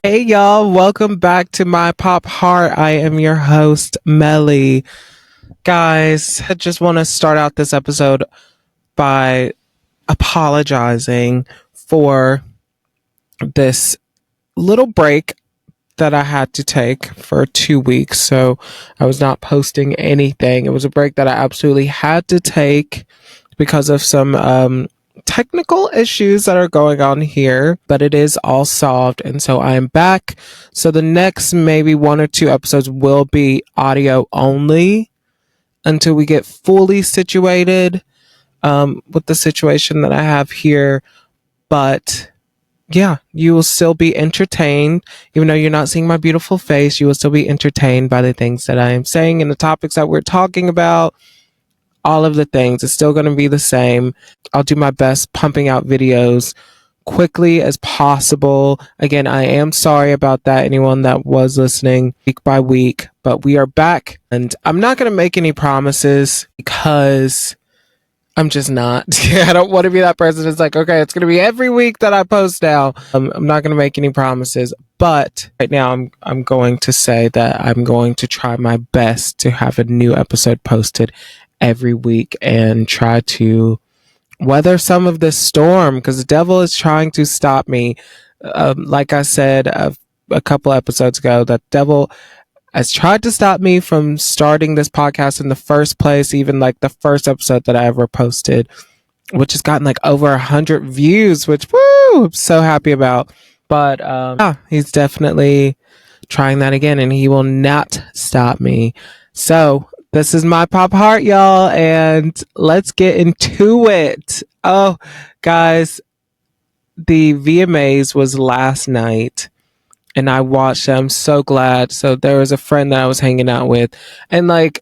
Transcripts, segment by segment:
Hey y'all, welcome back to my Pop Heart. I am your host, Meli. Guys, I just want to start out this episode by apologizing for this little break that I had to take for 2 weeks. So I was not posting anything. It was a break that I absolutely had to take because of some technical issues that are going on here, but it is all solved. And so I am back. So the next maybe one or two episodes will be audio only until we get fully situated with the situation that I have here. But yeah, you will still be entertained. Even though you're not seeing my beautiful face, you will still be entertained by the things that I am saying and the topics that we're talking about. All of the things. It's still going to be the same. I'll do my best pumping out videos quickly as possible. Again, I am sorry about that, anyone that was listening week by week, but we are back. And I'm not going to make any promises because I'm just not. I don't want to be that person that's like, okay, it's going to be every week that I post now. I'm not going to make any promises, but right now I'm going to say that I'm going to try my best to have a new episode posted every week and try to weather some of this storm because the devil is trying to stop me. Like I said a couple episodes ago, that devil has tried to stop me from starting this podcast in the first place, even like the first episode that I ever posted, which has gotten like over 100 views, which woo, I'm so happy about. But yeah, he's definitely trying that again, and he will not stop me. So this is my Pop Heart, y'all, and let's get into it. Oh, guys, the VMAs was last night and I watched it. I'm so glad. So there was a friend that I was hanging out with, and like,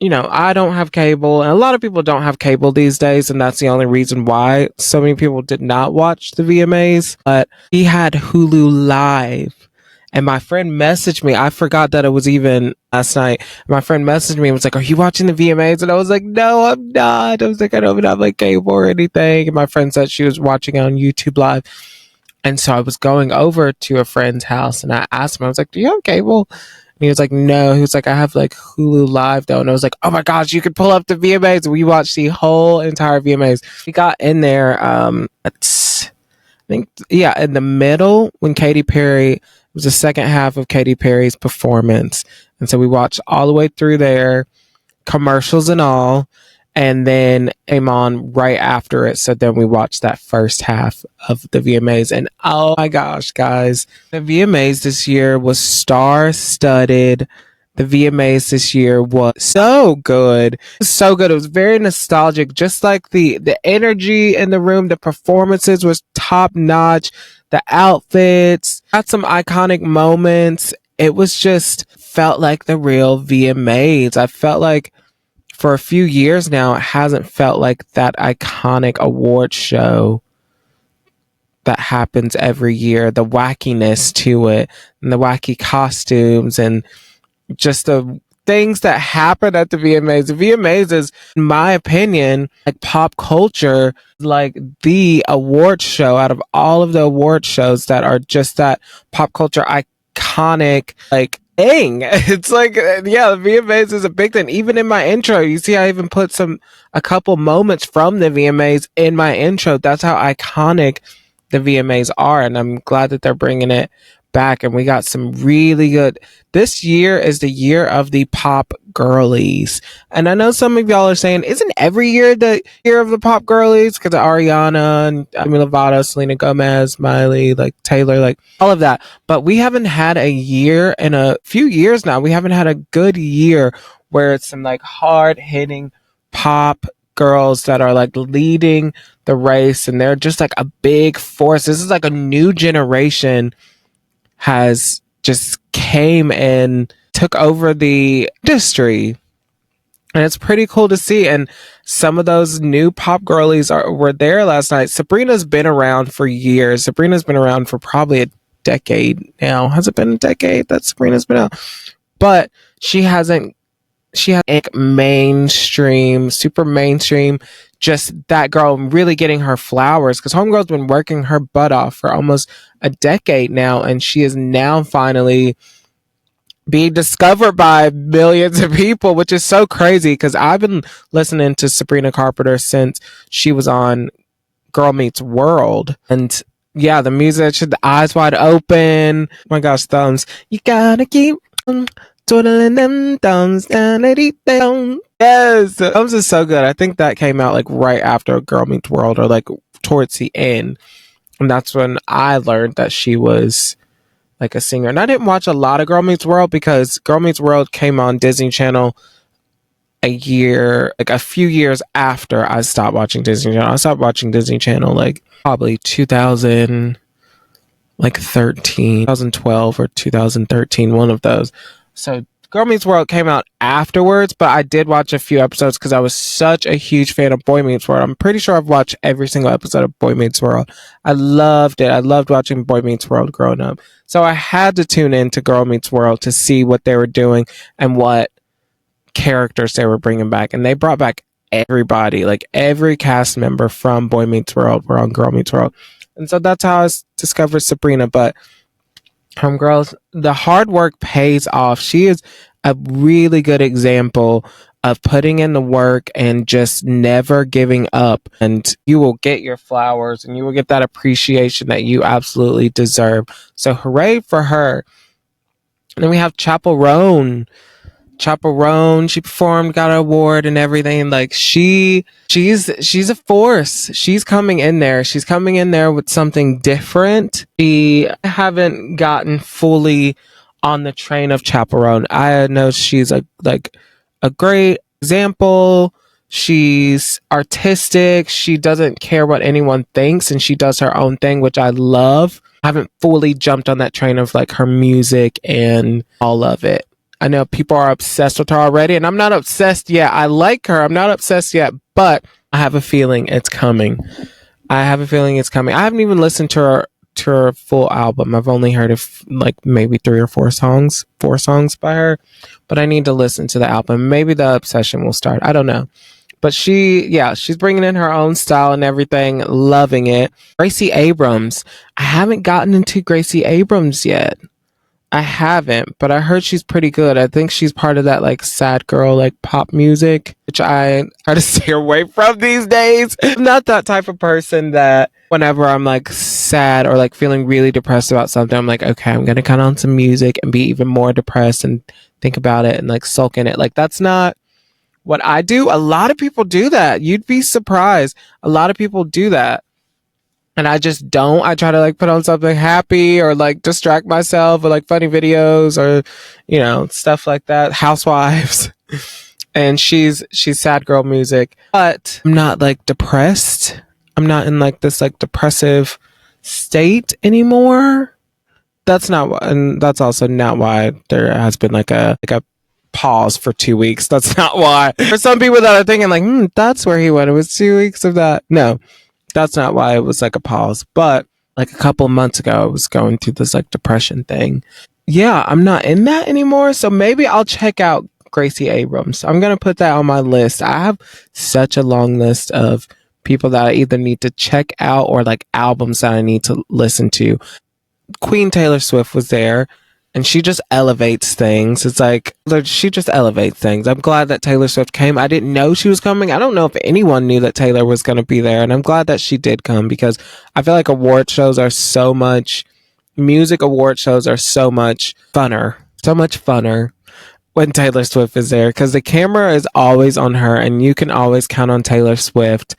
I don't have cable, and a lot of people don't have cable these days, and that's the only reason why so many people did not watch the VMAs. But he had Hulu Live, and my friend messaged me. I forgot that it was even last night. My friend messaged me and was like, "Are you watching the VMAs?" And I was like, "No, I'm not." I was like, "I don't even have like cable or anything." And my friend said she was watching it on YouTube Live. And so I was going over to a friend's house and I asked him, I was like, "Do you have cable?" And he was like, "No." He was like, "I have like Hulu Live though." And I was like, "Oh my gosh, you could pull up the VMAs." We watched the whole entire VMAs. We got in there, I think, yeah, in the middle when Katy Perry, it was the second half of Katy Perry's performance. And so we watched all the way through there, commercials and all, and then came on right after it. So then we watched that first half of the VMAs, and oh my gosh, guys, the VMAs this year was star studded. The VMAs this year was so good. It was so good. It was very nostalgic. Just like the energy in the room, the performances was top notch. The outfits had some iconic moments. It was just felt like the real VMAs. I felt like for a few years now, it hasn't felt like that iconic award show that happens every year. The wackiness to it, and the wacky costumes, and just the things that happen at the VMAs. The VMAs is, in my opinion, like pop culture, like the award show out of all of the award shows that are just that pop culture iconic, like thing. It's like, yeah, the VMAs is a big thing. Even in my intro, you see, I even put a couple moments from the VMAs in my intro. That's how iconic the VMAs are, and I'm glad that they're bringing it back. And we got some really good. This year is the year of the pop girlies, and I know some of y'all are saying, "Isn't every year the year of the pop girlies?" Because Ariana and Demi Lovato, Selena Gomez, Miley, like Taylor, like all of that. But we haven't had a year in a few years now. We haven't had a good year where it's some like hard hitting pop girls that are like leading the race, and they're just like a big force. This is like a new generation has just came and took over the industry, and it's pretty cool to see. And some of those new pop girlies were there last night. Sabrina's been around for years. Sabrina's been around for probably a decade now. Has it been a decade that Sabrina's been out? But she has like mainstream, super mainstream just that girl really getting her flowers, because Homegirl's been working her butt off for almost a decade now, and she is now finally being discovered by millions of people, which is so crazy because I've been listening to Sabrina Carpenter since she was on Girl Meets World. And yeah, the music, the eyes wide open. Oh my gosh, thumbs. You gotta keep twiddling them thumbs down. Yes, thumbs is so good. I think that came out like right after Girl Meets World, or like towards the end. And that's when I learned that she was like a singer. And I didn't watch a lot of Girl Meets World because Girl Meets World came on Disney Channel a few years after I stopped watching Disney Channel. I stopped watching Disney Channel like probably 2012 or 2013, one of those. So Girl Meets World came out afterwards, but I did watch a few episodes because I was such a huge fan of Boy Meets World. I'm pretty sure I've watched every single episode of Boy Meets World. I loved it. I loved watching Boy Meets World growing up. So I had to tune in to Girl Meets World to see what they were doing and what characters they were bringing back. And they brought back everybody, like every cast member from Boy Meets World were on Girl Meets World. And so that's how I discovered Sabrina. But Homegirls, the hard work pays off. She is a really good example of putting in the work and just never giving up. And you will get your flowers and you will get that appreciation that you absolutely deserve. So hooray for her. And then we have Chaperone. She performed, got an award and everything. Like she's a force. She's coming in there. She's coming in there with something different. She haven't gotten fully on the train of Chaperone. I know she's a great example. She's artistic. She doesn't care what anyone thinks, and she does her own thing, which I love. I haven't fully jumped on that train of like her music and all of it. I know people are obsessed with her already, and I'm not obsessed yet. I like her. I'm not obsessed yet, but I have a feeling it's coming. I haven't even listened to her full album. I've only heard of like maybe 3 or 4 songs by her, but I need to listen to the album. Maybe the obsession will start. I don't know. But she's bringing in her own style and everything. Loving it. Gracie Abrams. I haven't gotten into Gracie Abrams yet. I haven't, but I heard she's pretty good. I think she's part of that like sad girl like pop music, which I try to stay away from these days. I'm not that type of person that whenever I'm like sad or like feeling really depressed about something, I'm like, okay, I'm gonna cut on some music and be even more depressed and think about it and like sulk in it. Like that's not what I do. A lot of people do that. You'd be surprised. A lot of people do that. And I just don't. I try to like put on something happy or like distract myself with like funny videos or, you know, stuff like that. Housewives. And she's sad girl music. But I'm not like depressed. I'm not in like this like depressive state anymore. That's not, and that's also not why there has been like a pause for 2 weeks. That's not why. For some people that are thinking like, that's where he went. It was 2 weeks of that. No. That's not why it was like a pause, but like a couple of months ago, I was going through this like depression thing. Yeah, I'm not in that anymore. So maybe I'll check out Gracie Abrams. I'm going to put that on my list. I have such a long list of people that I either need to check out or like albums that I need to listen to. Queen Taylor Swift was there. And she just elevates things. It's like, she just elevates things. I'm glad that Taylor Swift came. I didn't know she was coming. I don't know if anyone knew that Taylor was going to be there. And I'm glad that she did come because I feel like music award shows are so much funner when Taylor Swift is there because the camera is always on her and you can always count on Taylor Swift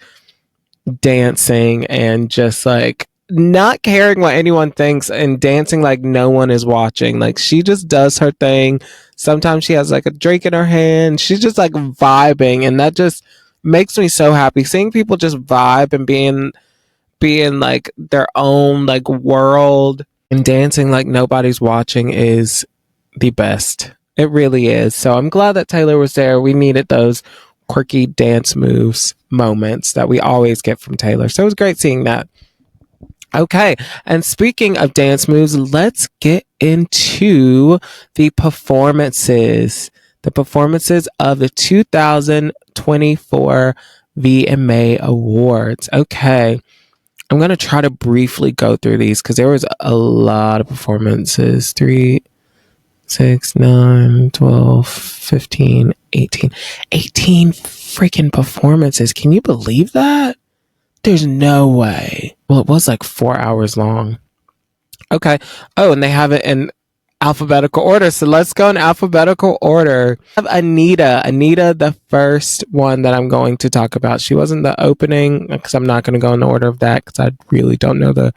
dancing and just like, not caring what anyone thinks and dancing like no one is watching. Like she just does her thing. Sometimes she has like a drink in her hand. She's just like vibing and that just makes me so happy. Seeing people just vibe and being like their own like world and dancing like nobody's watching is the best. It really is. So I'm glad that Taylor was there. We needed those quirky dance moments that we always get from Taylor. So it was great seeing that. Okay, and speaking of dance moves, let's get into the performances. The performances of the 2024 VMA Awards. Okay. I'm going to try to briefly go through these because there was a lot of performances. 3, 6, 9, 12, 15, 18. 18 freaking performances. Can you believe that? There's no way. Well, it was like 4 hours long. Okay. Oh, and they have it in alphabetical order. So let's go in alphabetical order. I have Anita, the first one that I'm going to talk about. She wasn't the opening because I'm not going to go in the order of that because I really don't know the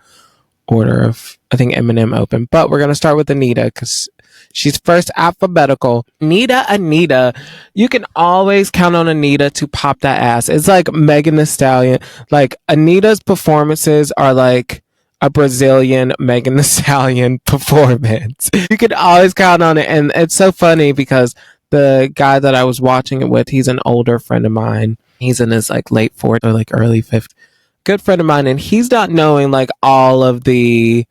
order of, I think Eminem opened. But we're going to start with Anita because she's first alphabetical. Anita. You can always count on Anita to pop that ass. It's like Megan Thee Stallion. Like Anita's performances are like a Brazilian Megan Thee Stallion performance. You could always count on it. And it's so funny because the guy that I was watching it with, he's an older friend of mine. He's in his like late 40s or like early 50s. Good friend of mine. And he's not knowing like all of the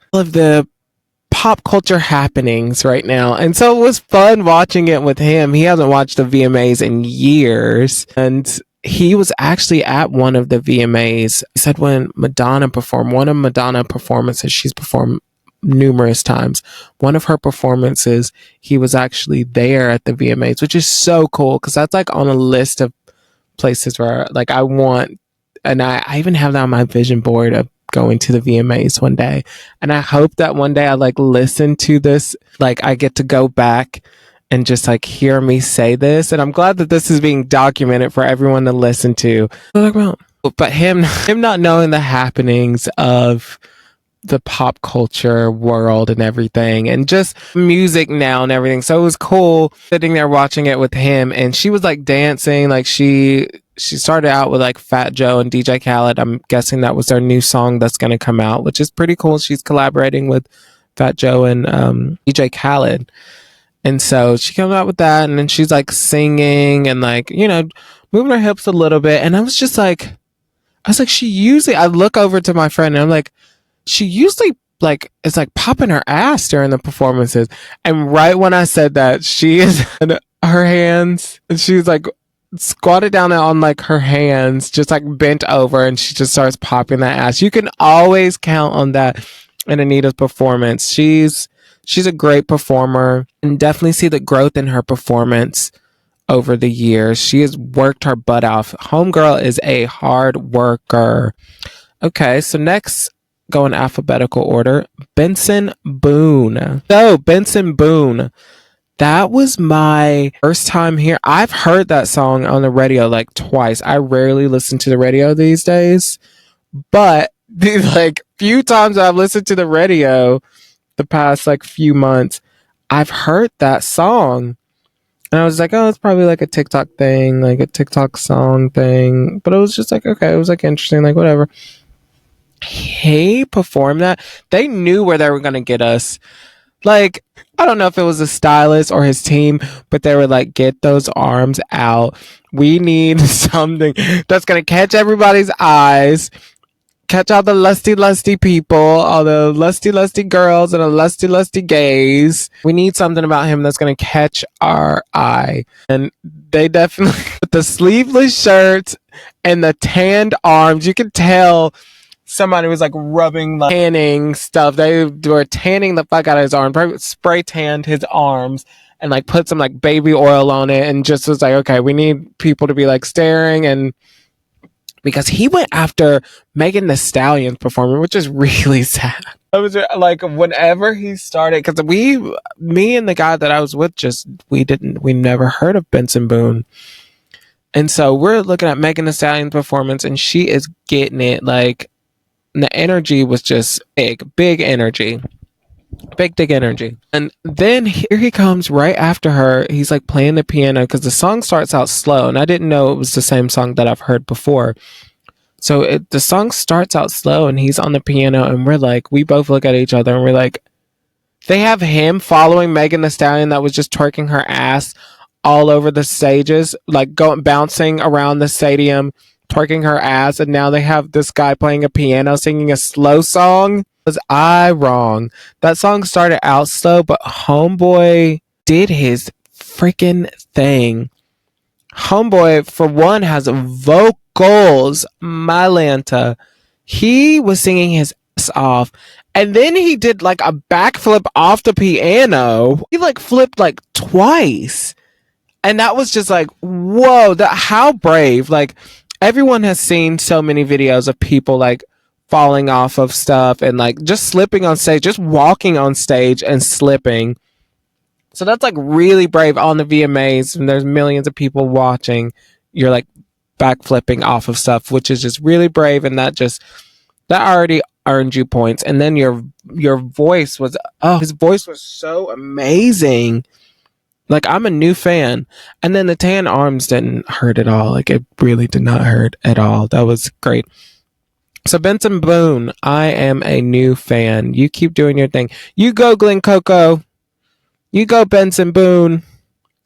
pop culture happenings right now. And so it was fun watching it with him. He hasn't watched the VMAs in years. And he was actually at one of the VMAs. He said when Madonna performed, one of Madonna's performances, she's performed numerous times. One of her performances, he was actually there at the VMAs, which is so cool because that's like on a list of places where like I want, and I even have that on my vision board of going to the VMAs one day. And I hope that one day I like listen to this, like I get to go back and just like hear me say this. And I'm glad that this is being documented for everyone to listen to. But him not knowing the happenings of the pop culture world and everything and just music now and everything. So it was cool sitting there watching it with him, and she was like dancing. Like she started out with like Fat Joe and DJ Khaled. I'm guessing that was their new song that's going to come out, which is pretty cool. She's collaborating with Fat Joe and DJ Khaled. And so she comes out with that, and then she's like singing and like, you know, moving her hips a little bit. And I was like, she usually, I look over to my friend and I'm like, she usually like is like popping her ass during the performances. And right when I said that, she is in her hands and she's like squatted down on like her hands, just like bent over, and she just starts popping that ass. You can always count on that in Anita's performance. She's a great performer, and definitely see the growth in her performance over the years. She has worked her butt off. Homegirl is a hard worker. Okay, so next, go in alphabetical order. Benson Boone. So, Benson Boone. That was my first time here. I've heard that song on the radio like twice. I rarely listen to the radio these days. But the like few times I've listened to the radio the past like few months, I've heard that song. And I was like, oh, it's probably like a TikTok thing, like a TikTok song thing. But it was just like, okay, it was like interesting, like whatever. He performed that. They knew where they were going to get us. Like, I don't know if it was a stylist or his team, but they were like, get those arms out. We need something that's going to catch everybody's eyes. Catch all the lusty people, all the lusty girls and the lusty gays. We need something about him that's going to catch our eye. And they definitely, with the sleeveless shirts and the tanned arms, you could tell somebody was like rubbing, like tanning stuff. They were tanning the fuck out of his arm, spray tanned his arms and like put some like baby oil on it, and just was like, okay, we need people to be like staring. And because he went after Megan Thee Stallion's performance, which is really sad. I was like, whenever he started, because me and the guy that I was with, we never heard of Benson Boone. And so we're looking at Megan Thee Stallion's performance, and she is getting it. Like, the energy was just big energy. Big energy. And then here he comes right after her. He's like playing the piano because the song starts out slow, and I didn't know it was the same song that I've heard before. So the song starts out slow, and he's on the piano, and we both look at each other, and we're like, they have him following Megan Thee Stallion that was just twerking her ass all over the stages, like bouncing around the stadium, twerking her ass, and now they have this guy playing a piano, singing a slow song. Was I wrong? That song started out slow, but Homeboy did his freaking thing. Homeboy, for one, has goals, Mylanta. He was singing his ass off. And then he did like a backflip off the piano. He like flipped like twice. And that was just like, whoa, how brave. Like, everyone has seen so many videos of people like falling off of stuff and like just slipping on stage, just walking on stage and slipping. So that's like really brave on the VMAs, and there's millions of people watching. You're like backflipping off of stuff, which is just really brave, and that already earned you points. And then your voice was, his voice was so amazing. Like, I'm a new fan. And then the tan arms didn't hurt at all. Like, it really did not hurt at all. That was great. So Benson Boone, I am a new fan. You keep doing your thing. You go, Glen Coco. You go, Benson Boone.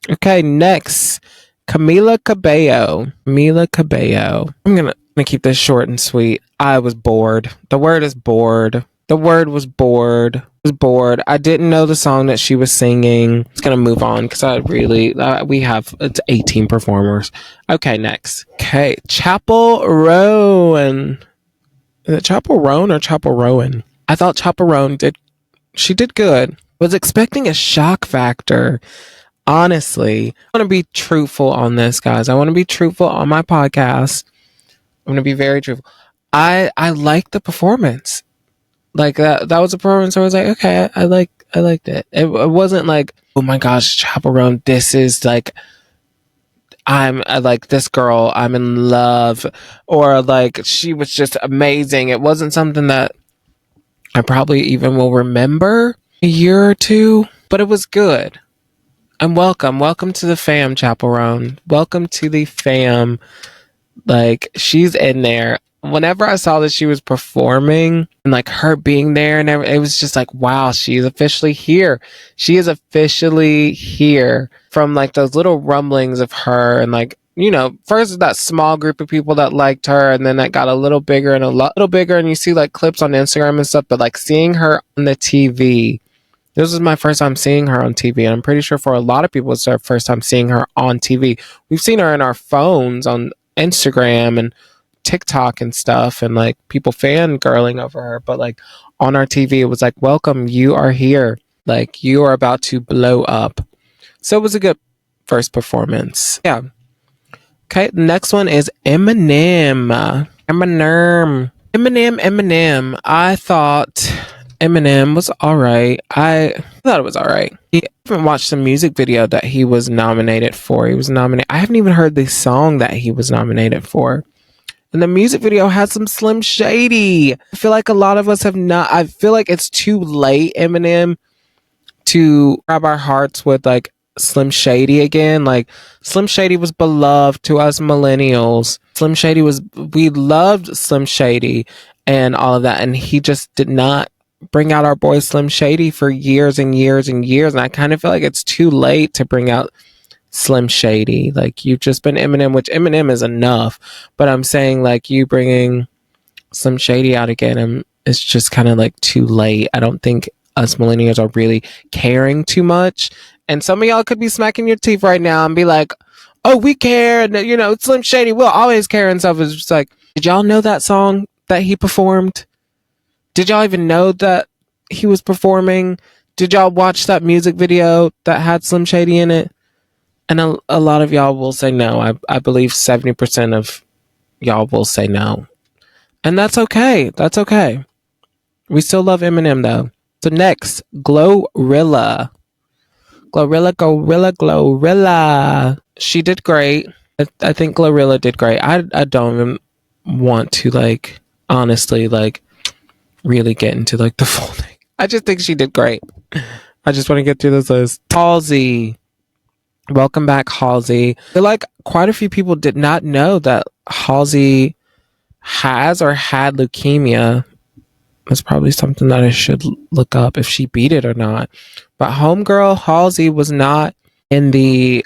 Okay, next, Camila Cabello. I'm gonna keep this short and sweet. I was bored. The word is bored. The word was bored. I was bored. I didn't know the song that she was singing. It's gonna move on because it's 18 performers. Okay, next. Okay, Chapel Roan. Is it Chapel Roan or Chapel Rowan? I thought Chapel Roan did good. Was expecting a shock factor. Honestly, I want to be truthful on this, guys. I want to be truthful on my podcast. I'm going to be very truthful. I like the performance. Like that was a performance I was like, okay, I liked it. It wasn't like, oh my gosh, Chaperone, this is like, I like this girl, I'm in love, or like she was just amazing. It wasn't something that I probably even will remember a year or two, but it was good. And welcome to the fam, Chaperone. Welcome to the fam. Like, she's in there. Whenever I saw that she was performing and like her being there and it was just like, wow, she's officially here. She is officially here. From like those little rumblings of her and like, you know, first that small group of people that liked her, and then that got a little bigger and a little bigger, and you see like clips on Instagram and stuff, but like seeing her on the TV, this was my first time seeing her on TV, and I'm pretty sure for a lot of people it's their first time seeing her on TV. We've seen her in our phones on Instagram and TikTok and stuff, and like people fangirling over her, but like on our TV it was like, welcome, you are here, like you are about to blow up. So it was a good first performance. Yeah. Okay, the next one is Eminem. I thought Eminem was alright. I thought it was alright. I haven't watched the music video that he was nominated for. I haven't even heard the song that he was nominated for. And the music video has some Slim Shady. I feel like a lot of us have not. I feel like it's too late, Eminem, to grab our hearts with like Slim Shady again. Like, Slim Shady was beloved to us millennials. We loved Slim Shady and all of that. And he just did not bring out our boy Slim Shady for years and years and years. And I kind of feel like it's too late to bring out Slim Shady. Like, you've just been Eminem, which Eminem is enough, but I'm saying like you bringing Slim Shady out again, it's just kind of like too late. I don't think us millennials are really caring too much, and some of y'all could be smacking your teeth right now and be like, oh, we care, and you know, Slim Shady will always care and stuff. It's just like, did y'all know that song that he performed? Did y'all even know that he was performing? Did y'all watch that music video that had Slim Shady in it? And a lot of y'all will say no. I believe 70% of y'all will say no. And that's okay. That's okay. We still love Eminem, though. So next, Glorilla. She did great. I think Glorilla did great. I don't even want to, like, honestly, like, really get into, like, the full thing. I just think she did great. I just want to get through this list. Halsey. Welcome back, Halsey. I feel like quite a few people did not know that Halsey has or had leukemia. That's probably something that I should look up, if she beat it or not. But homegirl Halsey was not in the...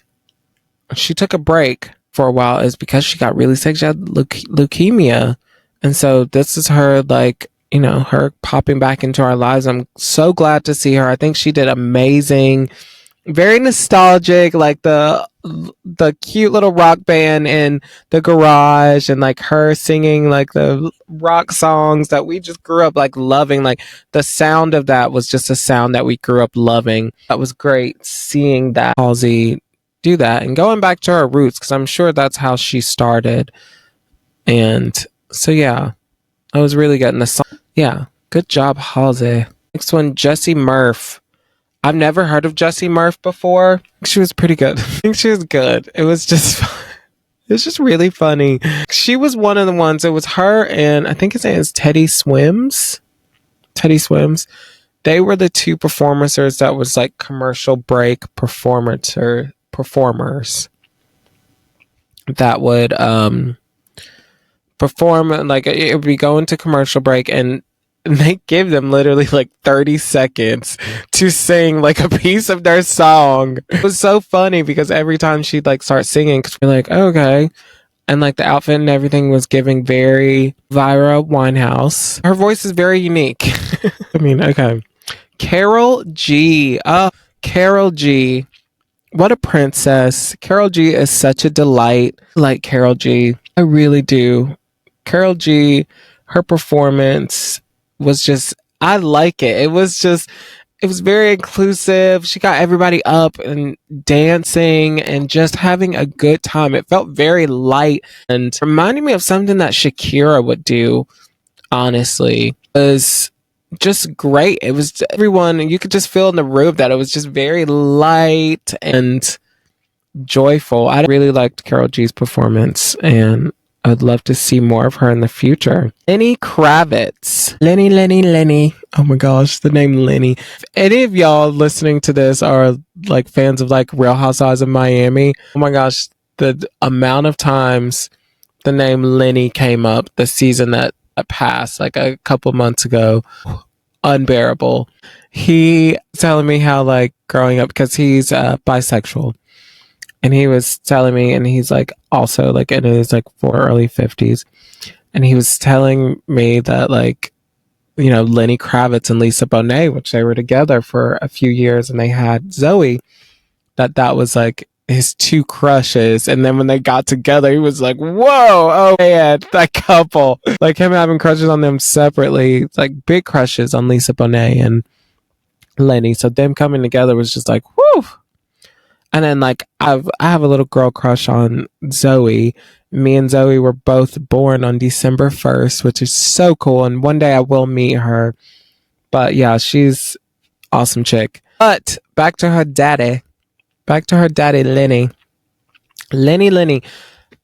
She took a break for a while. It's because she got really sick. She had leukemia. And so this is her, like, you know, her popping back into our lives. I'm so glad to see her. I think she did amazing. Very nostalgic, like the the cute little rock band in the garage, and like her singing like the rock songs that we just grew up like loving. Like the sound of that was just a sound that we grew up loving. That was great seeing that Halsey do that and going back to her roots, because I'm sure that's how she started. And so yeah, I was really good in the song. Yeah, good job, Halsey. Next one, Jessie Murph. I've never heard of Jessie Murph before. She was pretty good. I think she was good. It was just really funny. She was one of the ones. It was her and I think his name is Teddy Swims. Teddy Swims. They were the two performers that was like commercial break performers that would perform, like it would be going to commercial break, and they give them literally like 30 seconds to sing like a piece of their song. It was so funny because every time she'd like start singing, because we're like, okay. And like the outfit and everything was giving very Elvira Winehouse. Her voice is very unique. I mean, okay. Carol G. Carol G. What a princess. Carol G is such a delight. Like Carol G. I really do. Carol G, her performance was just, I like it. It was very inclusive. She got everybody up and dancing and just having a good time. It felt very light and reminded me of something that Shakira would do, honestly. It was just great. It was everyone, you could just feel in the room that it was just very light and joyful. I really liked Carol G's performance, and I'd love to see more of her in the future. Lenny Kravitz. Lenny. Oh my gosh, the name Lenny. If any of y'all listening to this are like fans of like Real Housewives of Miami, oh my gosh, the amount of times the name Lenny came up the season that passed like a couple months ago, unbearable. He telling me how like growing up, because he's bisexual. And he was telling me, and he's like also like in his like early 50s. And he was telling me that like, you know, Lenny Kravitz and Lisa Bonet, which they were together for a few years and they had Zoe, that was like his two crushes. And then when they got together, he was like, whoa, oh man, that couple. Like him having crushes on them separately, like big crushes on Lisa Bonet and Lenny. So them coming together was just like, whoo. And then like I have a little girl crush on Zoe. Me and Zoe were both born on December 1st, which is so cool. And one day I will meet her. But yeah, she's awesome chick. But back to her daddy. Lenny. Lenny.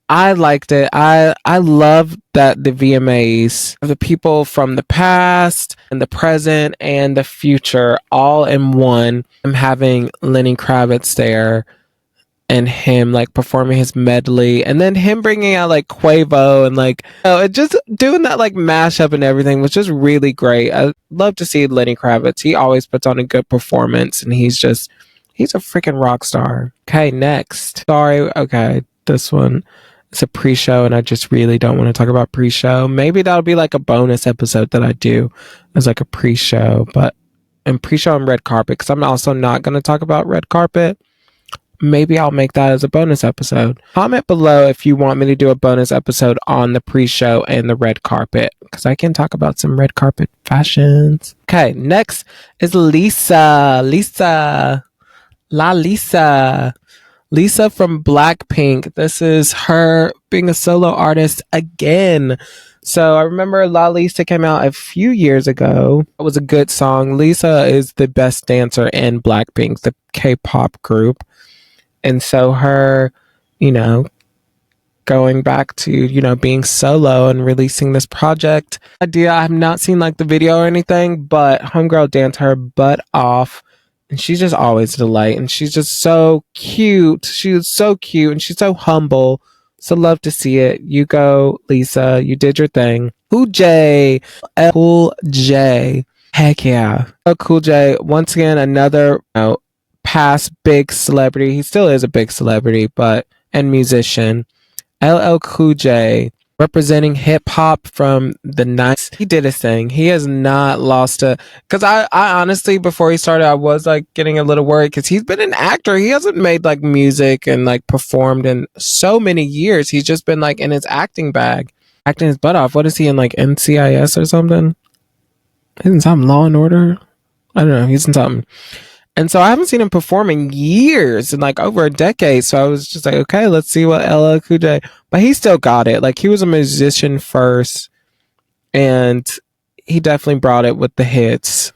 I liked it. I love that the VMAs, the people from the past and the present and the future all in one. I'm having Lenny Kravitz there and him like performing his medley, and then him bringing out like Quavo and like, just doing that like mashup and everything was just really great. I love to see Lenny Kravitz. He always puts on a good performance, and he's a freaking rock star. Okay, next. Sorry. Okay, this one. It's a pre-show, and I just really don't want to talk about pre-show. Maybe that'll be like a bonus episode that I do as like a pre-show, but in pre-show and red carpet, because I'm also not going to talk about red carpet. Maybe I'll make that as a bonus episode. Comment below if you want me to do a bonus episode on the pre-show and the red carpet, because I can talk about some red carpet fashions. Okay, next is Lisa. Lisa from Blackpink. This is her being a solo artist again. So I remember La Lisa came out a few years ago. It was a good song. Lisa is the best dancer in Blackpink, the K-pop group. And so her, going back to, being solo and releasing this project. I have not seen like the video or anything, but homegirl danced her butt off. And she's just always a delight. And she's just so cute. She was so cute and she's so humble. So love to see it. You go, Lisa. You did your thing. Cool J. Heck yeah. Cool J. Once again, another past big celebrity. He still is a big celebrity, and musician. LL Cool J representing hip hop from the 90s. He did his thing. He has not lost a, because I honestly, before he started, I was like getting a little worried because he's been an actor. He hasn't made like music and like performed in so many years. He's just been like in his acting bag, acting his butt off. What is he in, like NCIS or something? He's in something, Law and Order. I don't know. He's in something. And so I haven't seen him perform in years, in like over a decade. So I was just like, okay, let's see what LL Cool J. But he still got it. Like, he was a musician first, and he definitely brought it with the hits.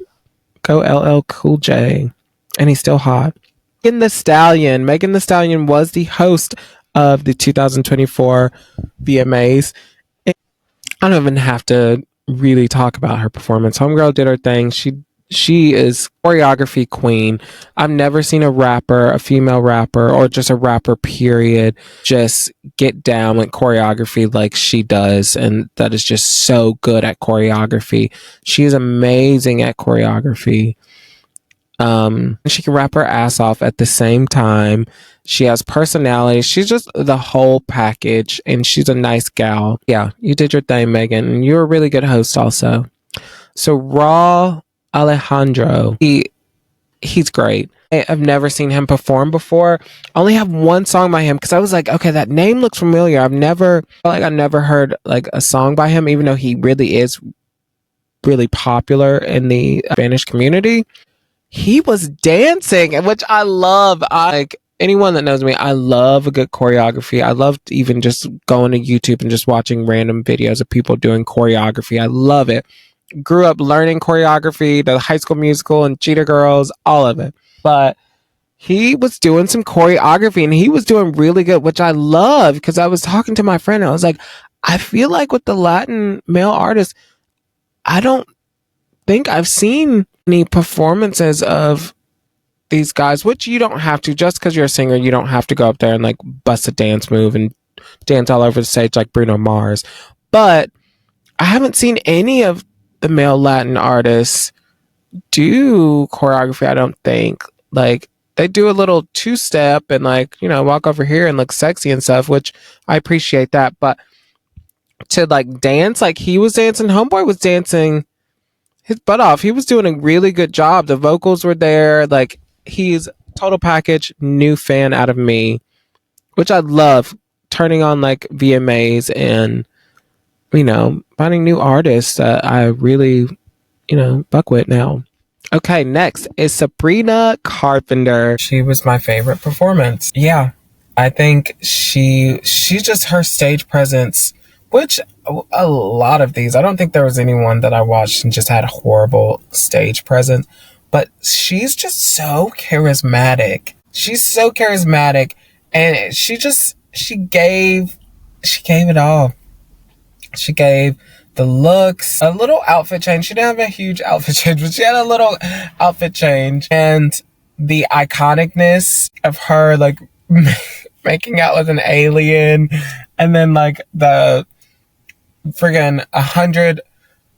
Go LL Cool J. And he's still hot. Megan Thee Stallion was the host of the 2024 VMAs. I don't even have to really talk about her performance. Homegirl did her thing. She is choreography queen. I've never seen a rapper, a female rapper, or just a rapper period, just get down with choreography like she does, and that is just so good at choreography. She is amazing at choreography. She can rap her ass off at the same time. She has personality. She's just the whole package, and she's a nice gal. Yeah, you did your thing, Megan, and you're a really good host also. So Raw Alejandro, he's great. I've never seen him perform before. I only have one song by him because I was like, okay, that name looks familiar. I've never heard like a song by him, even though he really is really popular in the Spanish community. He was dancing, which I love. Like, anyone that knows me, I love a good choreography. I love even just going to YouTube and just watching random videos of people doing choreography. I love it. Grew up learning choreography, the High School Musical and Cheetah Girls, all of it. But he was doing some choreography, and he was doing really good, which I love, because I was talking to my friend, and I was like, I feel like with the Latin male artists, I don't think I've seen any performances of these guys, which you don't have to. Just because you're a singer, you don't have to go up there and like bust a dance move and dance all over the stage like Bruno Mars. But I haven't seen any of the male Latin artists do choreography, I don't think. Like, they do a little two-step and like, you know, walk over here and look sexy and stuff, which I appreciate that. But to like dance like he was dancing, Homeboy was dancing his butt off. He was doing a really good job. The vocals were there. Like, he's total package, new fan out of me, which I love, turning on like VMAs and, you know, finding new artists that I really, you know, buck with now. Okay, next is Sabrina Carpenter. She was my favorite performance. Yeah, I think she just, her stage presence, which a lot of these, I don't think there was anyone that I watched and just had a horrible stage presence, but she's just so charismatic. She's so charismatic, and she gave it all. She gave the looks, a little outfit change. She didn't have a huge outfit change, but she had a little outfit change. And the iconicness of her, like, making out with an alien. And then, like, the friggin' 100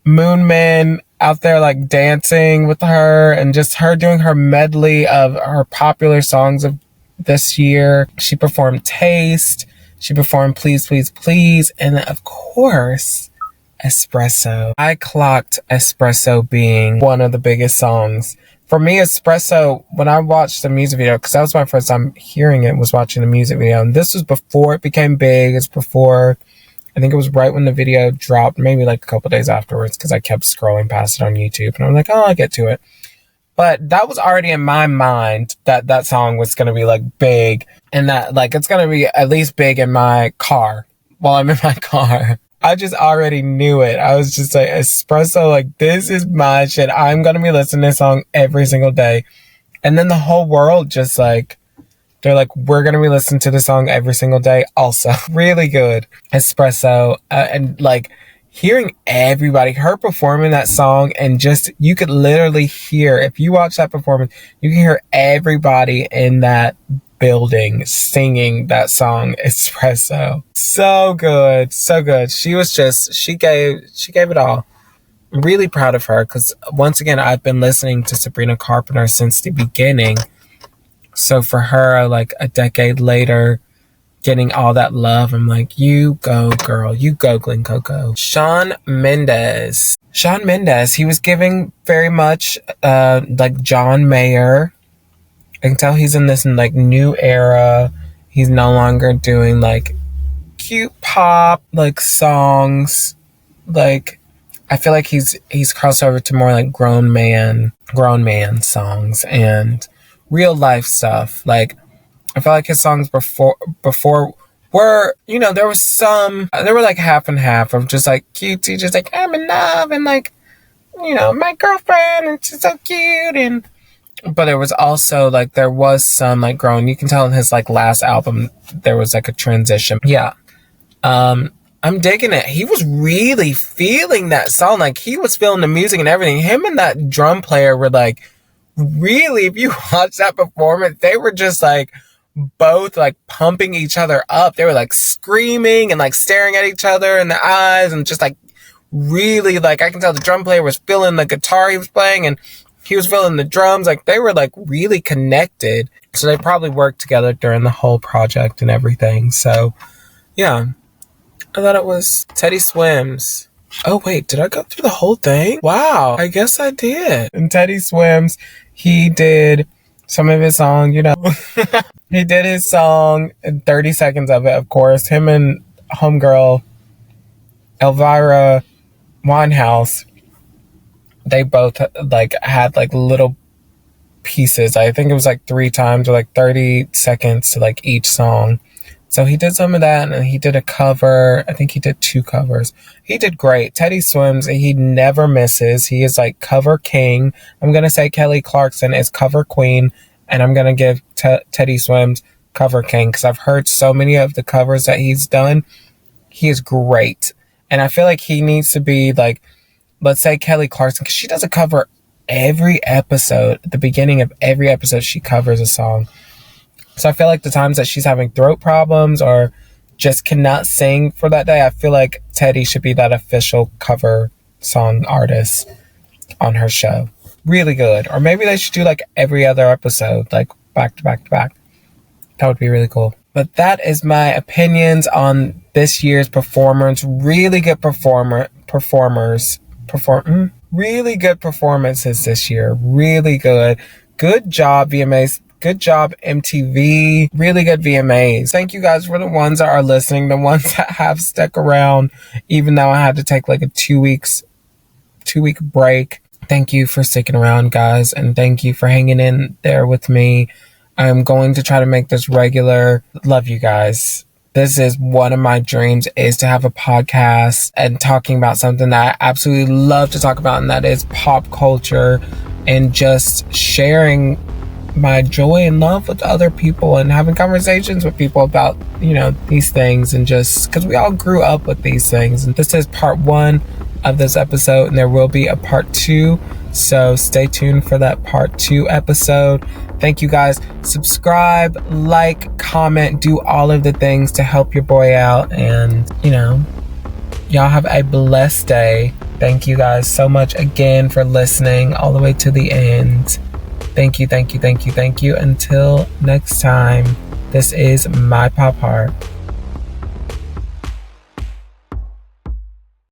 moon men out there, like, dancing with her. And just her doing her medley of her popular songs of this year. She performed Taste. She performed Please, Please, Please. And, of course, Espresso. I clocked Espresso being one of the biggest songs. For me, Espresso, when I watched the music video, because that was my first time hearing it, was watching the music video. And this was before it became big. It's before, I think it was right when the video dropped, maybe like a couple days afterwards, because I kept scrolling past it on YouTube. And I'm like, oh, I'll get to it. But that was already in my mind that that song was going to be like big. And that like it's going to be at least big in my car while I'm in my car. I just already knew it. I was just like, Espresso, like, this is my shit. I'm going to be listening to this song every single day. And then the whole world just like, they're like, we're going to be listening to this song every single day also. Really good. Espresso. And like, hearing everybody, her performing that song, and just, you could literally hear, if you watch that performance, you can hear everybody in that building singing that song Espresso. So good, so good. She was just, she gave it all. I'm really proud of her, because once again, I've been listening to Sabrina Carpenter since the beginning. So for her, like a decade later, getting all that love. I'm like, you go, girl. You go, Glen Coco. Shawn Mendes. Shawn Mendes, he was giving very much like John Mayer. I can tell he's in this like new era. He's no longer doing like cute pop like songs. Like, I feel like he's crossed over to more like grown man songs and real life stuff. Like, I feel like his songs before were, you know, there were like half and half of just like cutesy, just like I'm in love and like, you know, my girlfriend and she's so cute, but there was also like there was some like grown. You can tell in his like last album there was like a transition. Yeah. I'm digging it. He was really feeling that song. Like, he was feeling the music and everything. Him and that drum player were like, really, if you watch that performance, they were just like both like pumping each other up. They were like screaming and like staring at each other in the eyes and just like really, like, I can tell the drum player was feeling the guitar he was playing and he was feeling the drums. Like, they were like really connected. So they probably worked together during the whole project and everything. So yeah. I thought it was Teddy Swims. Oh, wait, did I go through the whole thing? Wow, I guess I did. And Teddy Swims, he did some of his song, you know. He did his song, and 30 seconds of it, of course. Him and homegirl, Elvira Winehouse, they both, like, had, like, little pieces. I think it was, like, 3 times or, like, 30 seconds to, like, each song. So he did some of that, and he did a cover. I think he did 2 covers. He did great. Teddy Swims, he never misses. He is like cover king. I'm going to say Kelly Clarkson is cover queen, and I'm going to give Teddy Swims cover king because I've heard so many of the covers that he's done. He is great. And I feel like he needs to be like, let's say Kelly Clarkson, because she does a cover every episode. At the beginning of every episode, she covers a song. So I feel like the times that she's having throat problems or just cannot sing for that day, I feel like Teddy should be that official cover song artist on her show. Really good. Or maybe they should do like every other episode, like back to back to back. That would be really cool. But that is my opinions on this year's performers. Really good really good performances this year. Really good. Good job, VMAs. Good job, MTV. Really good VMAs. Thank you guys for the ones that are listening, the ones that have stuck around, even though I had to take like a 2-week break. Thank you for sticking around, guys, and thank you for hanging in there with me. I'm going to try to make this regular. Love you guys. This is one of my dreams, is to have a podcast and talking about something that I absolutely love to talk about, and that is pop culture and just sharing my joy and love with other people and having conversations with people about, you know, these things, and just because we all grew up with these things. And this is part 1 of this episode, and there will be a part 2, so stay tuned for that part 2 episode. Thank you guys. Subscribe, like, comment, do all of the things to help your boy out, and you know, y'all have a blessed day. Thank you guys so much again for listening all the way to the end. Thank you. Until next time, this is My Pop Heart.